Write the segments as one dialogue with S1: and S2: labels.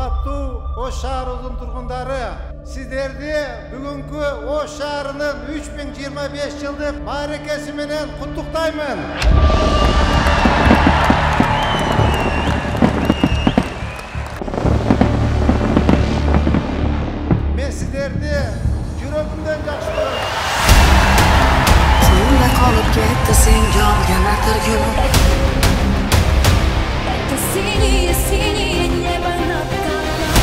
S1: урматтуу Ош шаарыбыздын тургундары, сиздерди бүгүнкү Ош шаарынын 3025 жылдык мааракеси менен куттуктаймын. Мен сиздерди жүрөгүмдөн жакшы көрөм.
S2: Senda qolib ketdi sen yongan atirgul. Синее небо над головой.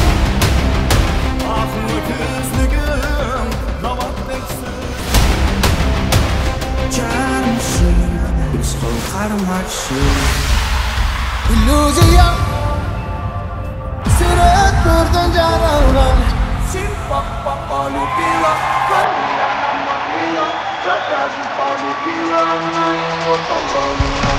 S3: Aqlı gözlüğüm navatleksin. Canımsın, üstün karmaşın. İllüziya, süret nurdan canavran. Sin papa palupila, kalbiyana matila. Çakazın palupila, otobanına.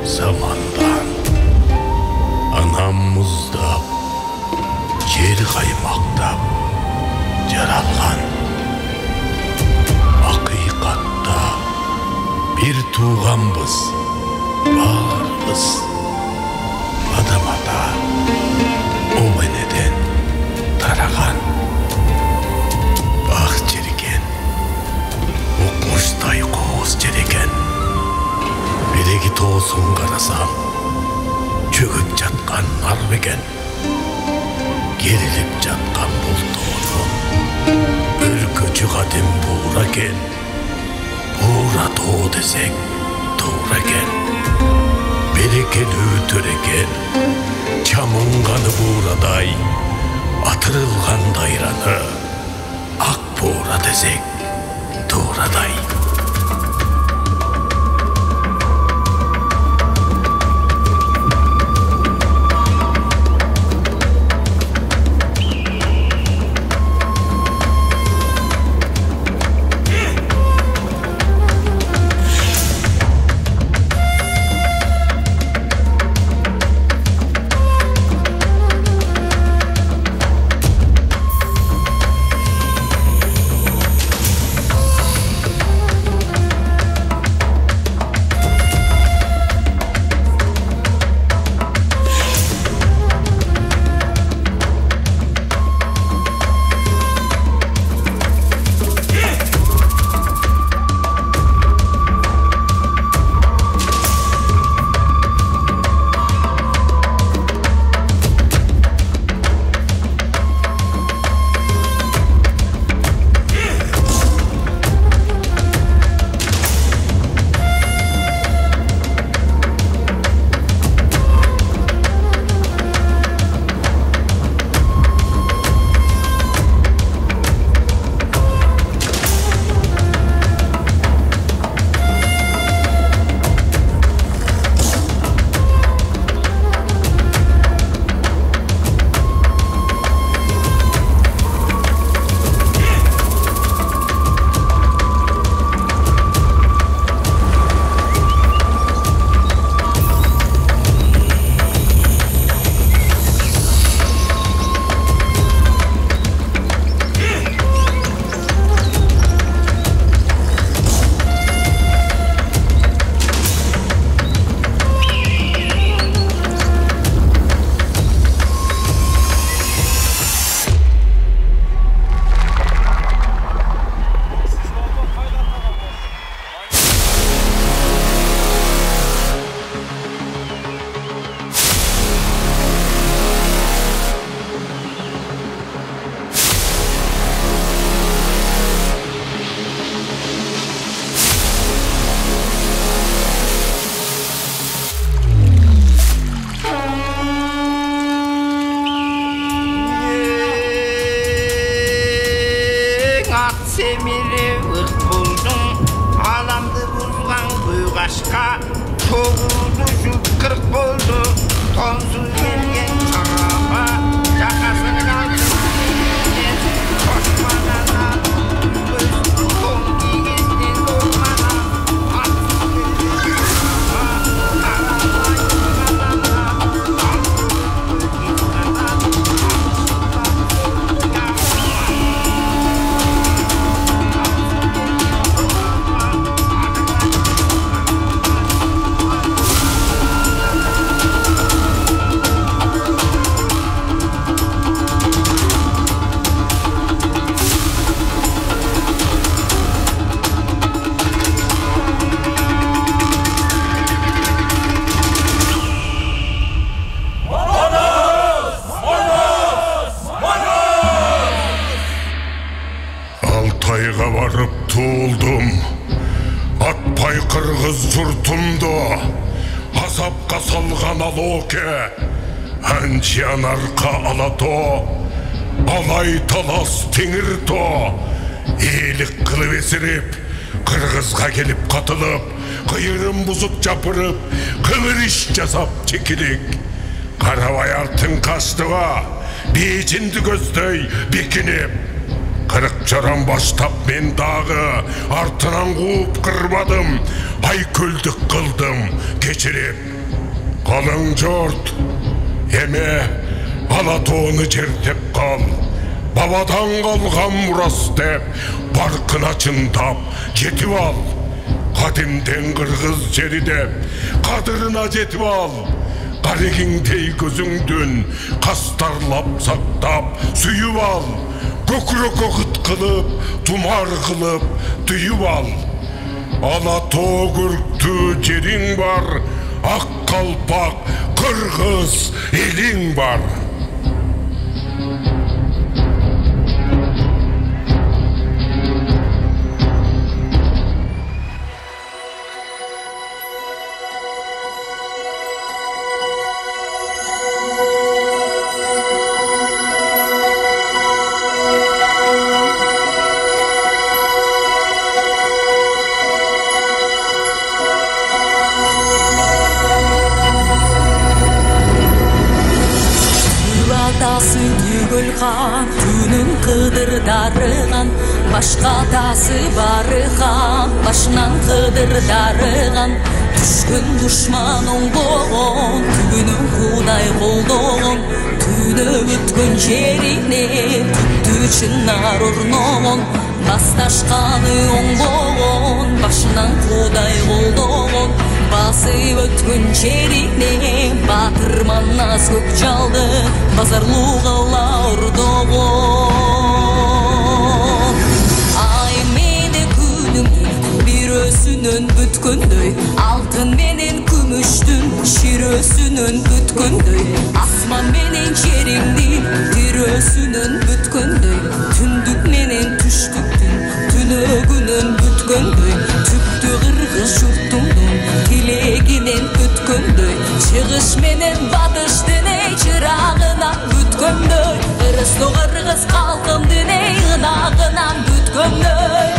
S4: Zamandan anam muzdap, yer kaymaktap yaralgan. Hakikatta bir tuğanbız, bağırbız. Adamada o eneden taragan. Ah çeriken, okmuştay koğuz çeriken. Береги тоосун карасам, чөгүп жаткан нар бекен, керилип жаткан бултоонун өлкө жыгадым буура экен, буура тоо десек туура экен, берекелүү төрекен, чамынганы буурадай, атырылган дайраны ак буура десек туурадай.
S5: Ат семири ық болдың, аламды бұзған бұйғашқа, тоғылды жүк қырық болды, тонсыз келген шараға, жақасын қалдың, қошмадан алып, өз тоң кигеннен болмана, атсыз келген шараға, қарамай адамға,
S4: Алтайға барып туылдым, атпай қырғыз жұртымды, азапқа салған алоке, әншиян арқа алато, алай талас теңірто, елік қылып есіріп, қырғызға келіп қатылып, қиырым бұзып жапырып, қыңыр іш жасап чекелек. Қарабай артын қаштыға, бейжінді көздей бекінеп, қырық жарам баштап мен дағы, артынан қуып қырбадым, ай көлдік қылдым кечіреп. Қалың жұрт, еме Алатоны жертеп қал, бабадан қалған мұрас деп, барқына чындап жетіп ал. Қадимден қырғыз жері деп, қадырына жетіп ал. Қарекеңдей көзіңдін қастарлап сақтап сүйіп ал. Көкірек оқыт қылып, тұмар қылып түйіп ал. Алато көрікті жерің бар, ақ қалпақ қырғыз елің бар.
S2: Түнің қыдыр дарыған, башқа тасы бары хан, башынан қыдыр дарыған. Түшкін дұшман оңғоғын, түгінің құдай қолдоғын, түні өткен жеріне түтті чынар ұрноғын. Басташқаны оңғоғын, башынан құдай қолдоғын, басы өткен жеріне батырман аз көк жалды, базарлуғыла ұрдоғын. Ай мені күнің бирөсүнөн бүткөндөй, алтын менен күмүштүн ширөсүнөн бүткөндөй, асман менен жериңди тирөсүнөн бүткөндөй, түндүк менен түштүктүн түнөгүнөн бүткөндөй, түптү кыргыз журтуңдун тилегинен бүткөндөй, чыгыш менен батыш деней чырагынан бүткөндөй, ырысты кыргыз калкым деней ынагынан бүткөндөй.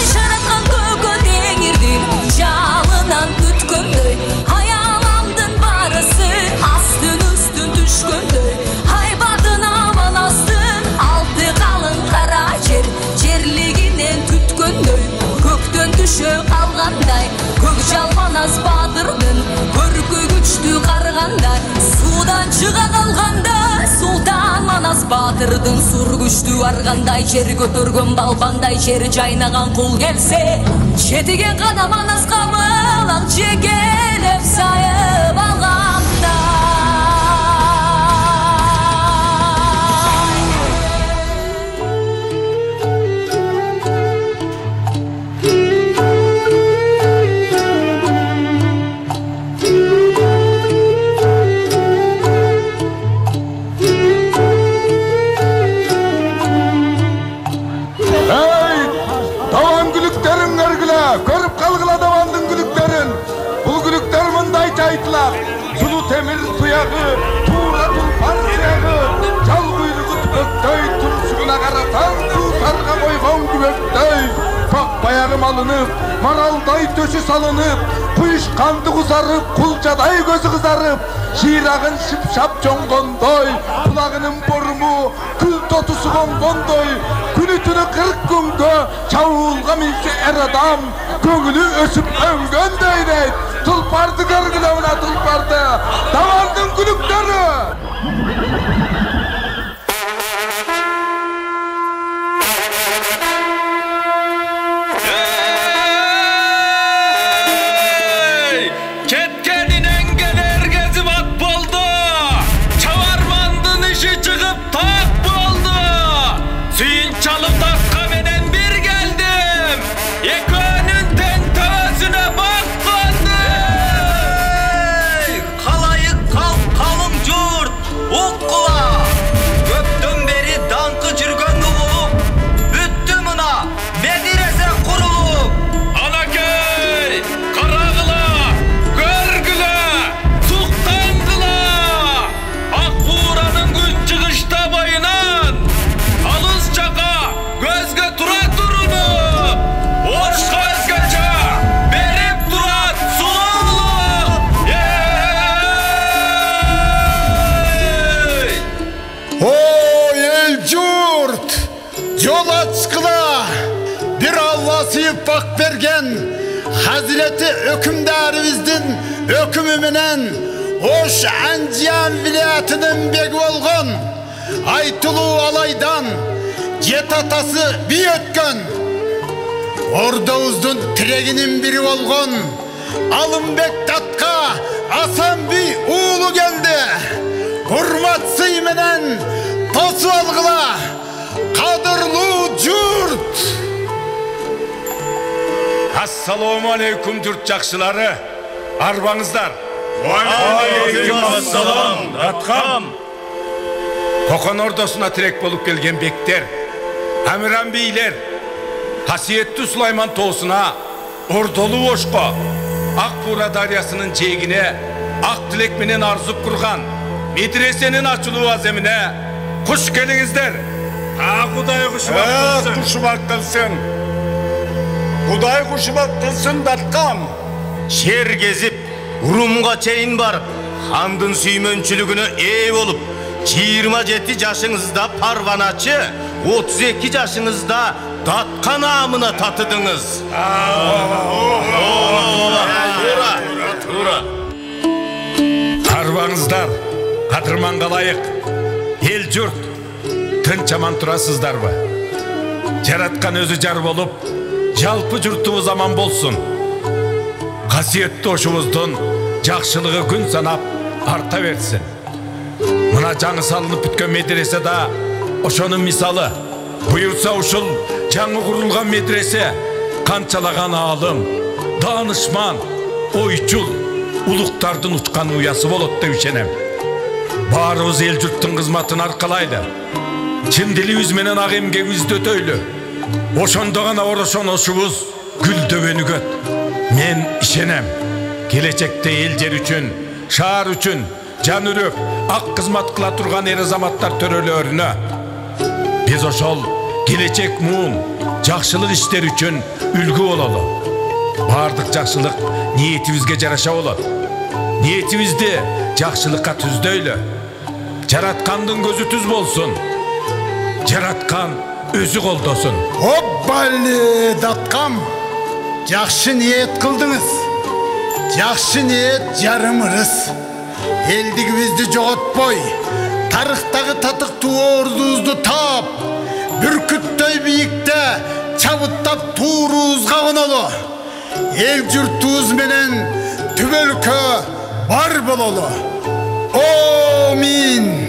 S2: Жараткан көкө теңирдин жалынан бүткөндөй, аяламдын барысы астын үстүн түшкөндөй, айбатын аман астын алты калың кара жер жерлигинен түткөндөй, көктөн түшө калгандай, көк жалманас батырдын көркү күчтүү каргандай, судан чыга калгандай, султан манас батырдын сур күчтүү аргандай, жер көтөргөн балбандай, жер жайнаган кул келсе, жетиген гана манас камылак жекелеп сайып алгандай.
S1: Көріп қалғыла давандың күліктерін. Бұл күліктер мұндай
S6: çaytlak, sulu temir tuyağı, tuğra tulpan siyahı, çal kuyruğu tüpöktey, turşuğuna karatan, tutarga koygan güvektey. Pak bayarım alınıp, maralday döşü salınıp, kuyuş kandı kuzarıp, kulcaday gözü kızarıp, şirağın şıpşap çongondoy, kulağının borumu, kül totusu gongondoy, külütünü 40 günde, çavulga minse er adam, göğülü ösüp öngöndeyret, tulpardı gargılavına tulpardı, davandın gülükleri.
S7: Bak bergen Hazreti Ökümdarımızın ökümümünen Oş Andiyan vilayetinin beg olgun Aytulu alaydan jet atası bir ötken Ordağızın tireginin biri olgun Alınbek Datka Asan bir uğulu geldi Hurmat sıymenen tosu algıla Kadırlı cürt.
S8: Assalamu aleykum Türk jakşılары. Arbanızlar.
S9: Aleyküm assalam. Datkam.
S8: Kokon ordosuna tirek bolup gelgen bekler, Amiran beyler, Hasiyetli Sulayman toğusuna, Ordolu Oşko, Akbura daryasının çeğine, Ak Dilek menen arzup kurgan, medresenin açılığı azemine, kuş gelinizler.
S9: Kuday kuşumak kılsın.
S8: Kuşumak kılsın. Kuday kuşumak kılsın Datkam.
S9: Şer gezip, Rumga çeyin barıp, Handın süymönçülüğünü ev olup, 27 yaşınızda parvanaçı, 32 yaşınızda Datka namına tatıdınız.
S8: Arvanızlar, Kadırman kalayık, el jurt, tınç aman turasızlar mı? Jaratkan özü jar bolup, жалпы жұртыбыз аман болсын. Қасиетті ошымыздың жақшылығы күн санап арта берсін. Мына жаңы салынып бүткен медреседе ошонун мисалы. Буйырса ушул жаңы курулган медресе канчалаган аалым, данышман, ойчул, улуктардын учкан уясы болот деп ишенем. Баарыбыз эл журттун кызматын аркалайлы. Чын дилибиз менен ак эмгегибизди өтөйлү. Ошондо гана орошон ошубуз гүлдөбөнүгөт. Мен ишенем. Келечекте эл жер үчүн, шаар үчүн жан үрөп, ак кызмат кыла турган эр азаматтар төрөлөрүнө биз ошол келечек муун, жакшылык иштер үчүн үлгү бололу. Бардык жакшылык ниетибизге жараша болот. Ниетибизди жакшылыкка түздөйлү. Жараткандын көзү түз болсун. Жараткан өзü колдосун.
S7: Оббали Datkam. Жақшы ниет кылдыңыз. Жақшы ниет жарым ырыс. Элдигибизди жоготпой, тарыхтагы татыктуу ордубузду таап, бүркүттөй бийикте чабыттап туурубузга конолу. Эл журтубуз менен түбөлкө бар бололу. Амин.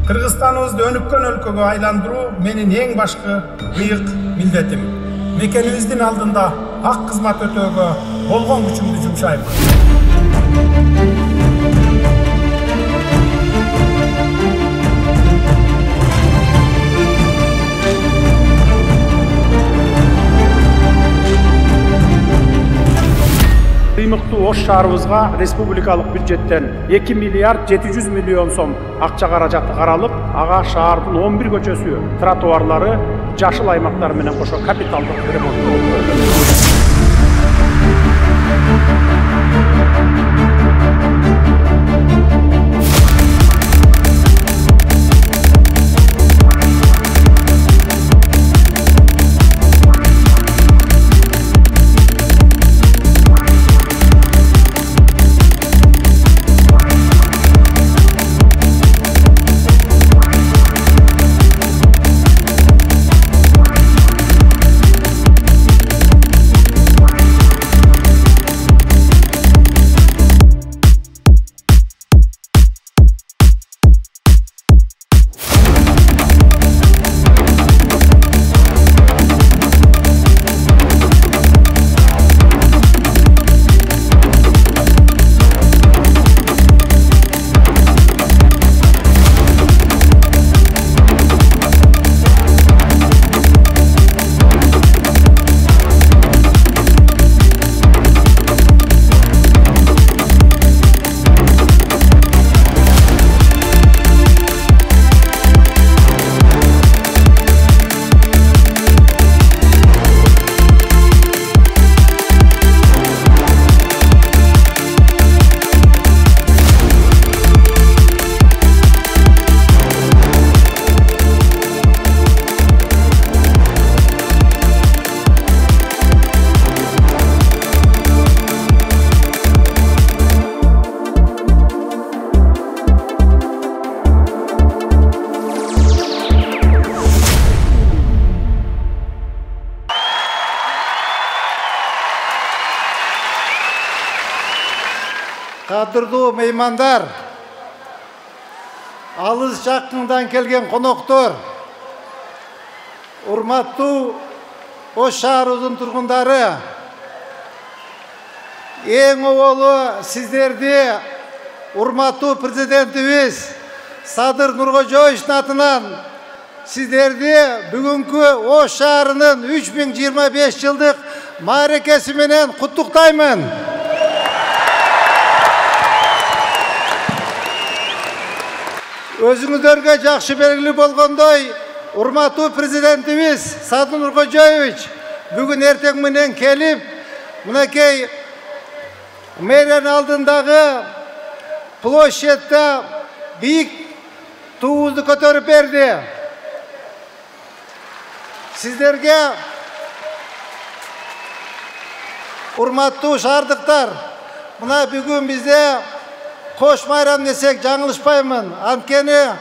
S10: Кыргызстаныбызды өнүккөн өлкөгө айландыруу менин эң башкы ыйык милдетим. Мекенибиздин алдында ак кызмат өтөөгө болгон күчүмдү жумшайм. Кыймыктуу Ош шаарыбызга республикалык бюджеттен 2 миллиард 700 миллион сом акча каражаты каралып, ага шаардын 11 көчөсү, тротуарлары, жашыл аймактар менен кошо капиталдык ремонт.
S1: Кадырлуу меймандар, алыс жакындан келген коноктор, урматтуу Ош шаарыбыздын тургундары, эң оболу сиздерди урматтуу президентибиз Садыр Нуркожоевичтин атынан сиздерди бүгүнкү Ош шаарынын 3025 жылдык мааракеси менен куттуктаймын. Өзүңүздөргө жакшы белгилүү болгондой, урматтуу президентибиз Садыр Нуркожоевич бүгүн эртең менен келип, мынакей мэриянын алдындагы площадьта бийик туубузду көтөрүп берди. Сиздерге, урматтуу шаардыктар, мына бүгүн бизде Кош майрам десек жаңылышпаймын. Анткени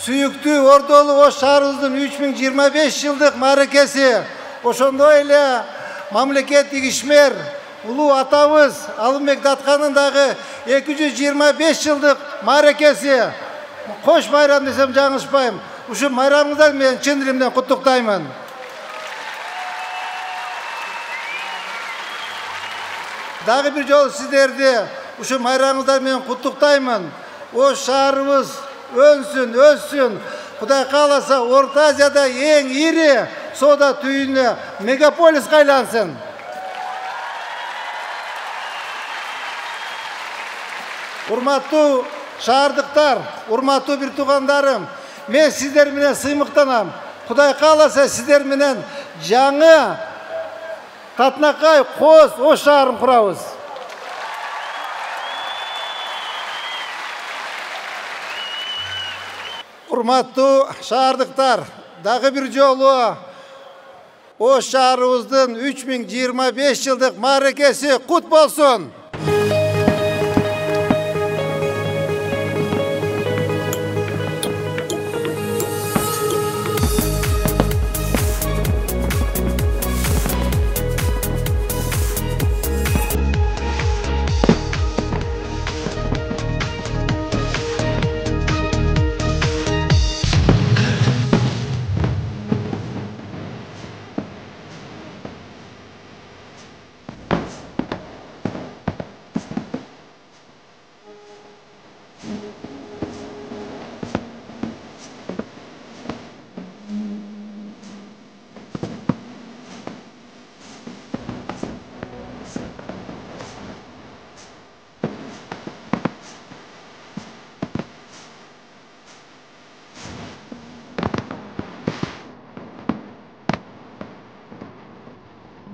S1: сүйүктүү Ордолу Ош шаарыбыздын 3025 жылдык мааракеси, ошондой эле мамлекеттик ишмер улуу атабыз Алымбек Даткандын дагы 225 жылдык мааракеси. Кош майрам десем жаңылышпайм. Ушул майрамыңыздар менен чын диlimden куттуктаймын. Дагы бир жолу сиздерди ушул майрамыңыздар менен куттуктаймын. Ош шаарыбыз өнсүн, өссүн. Кудай кааласа, Орто Азияда эң ири соода түйүнү мегаполиске айлансын. Урматтуу шаардыктар, урматтуу бир туугандарым, мен сиздер менен сыймыктанам. Кудай кааласа, сиздер менен жаңы Татнакай, Коз, Ош шаарын курабыз. Урматтуу шаардыктар, дагы бир жолу Ош шаарыбыздын 3025 жылдык мааракеси кут болсун.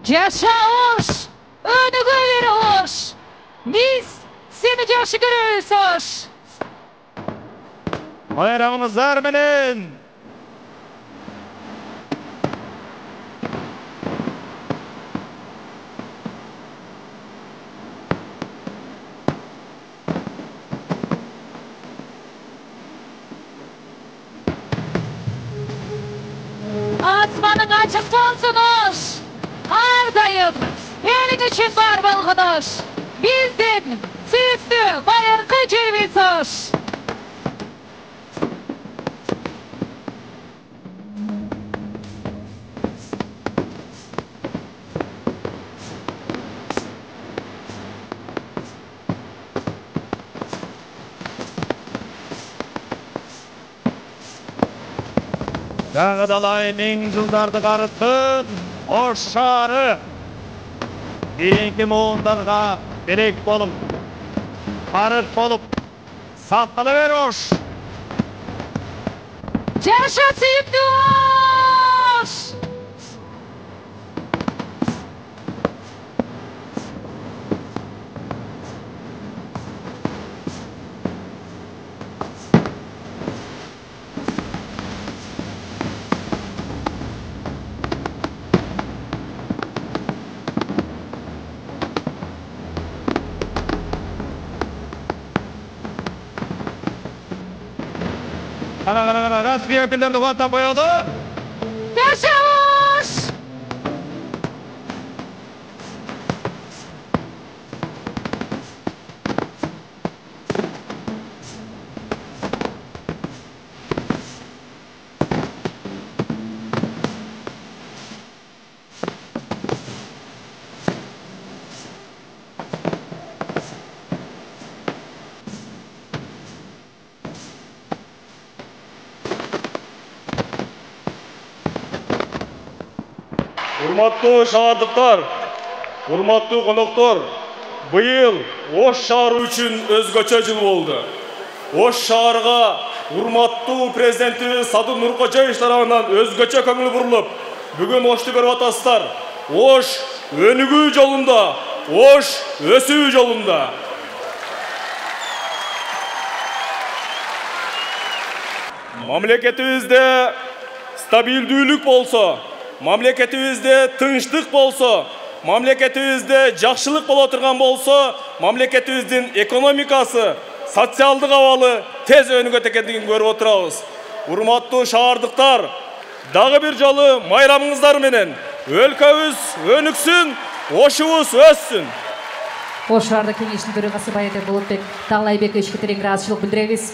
S11: Yaşa Oş, önüge ver Oş. Biz seni yaxşı görüyoruz Oş.
S12: Bayramınızlar menen.
S11: Asmanın açık olsun Oş. Ardayım, elin için var balgın Oş. Bizden süslü bayırkı ceviz Oş.
S12: Dağdalayının жылдарды қарыттын, Ош шары. Кейінгі моğындарға берек болып, қарыт болып, сақталы бер Ош.
S11: Yaşa süslü Oş.
S12: Қара, рәсми өкілдерді қуаттан қойылды.
S11: Yaşa Oş.
S12: Урматтуу шаардыктар, урматтуу коноктор, быйыл Ош шаары үчүн өзгөчө жыл болду. Ош шаарга урматтуу президентибиз Садыр Нуркожоевич тарабынан өзгөчө көңүл бурулуп, бүгүн Ошду көрүп атасыздар. Ош өнүгүү жолунда, Ош өсүү жолунда. Мамлекетибизде стабилдүүлүк болсо, мамлекетибизде тынчтык болсо, мамлекетибизде жакшылык боло турган болсо, мамлекетибиздин экономикасы, социалдык абалы тез өнүгөт экендигин көрүп отурабыз. Урматтуу шаардыктар, дагы бир жолу майрамыңыздар менен өлкөбүз өнүксүн, Ошубуз өссүн.
S13: Ош шаарда кеңештин төрагасы Баятек Болотбек Таалайбековичке терең ыраазычылык билдиребиз.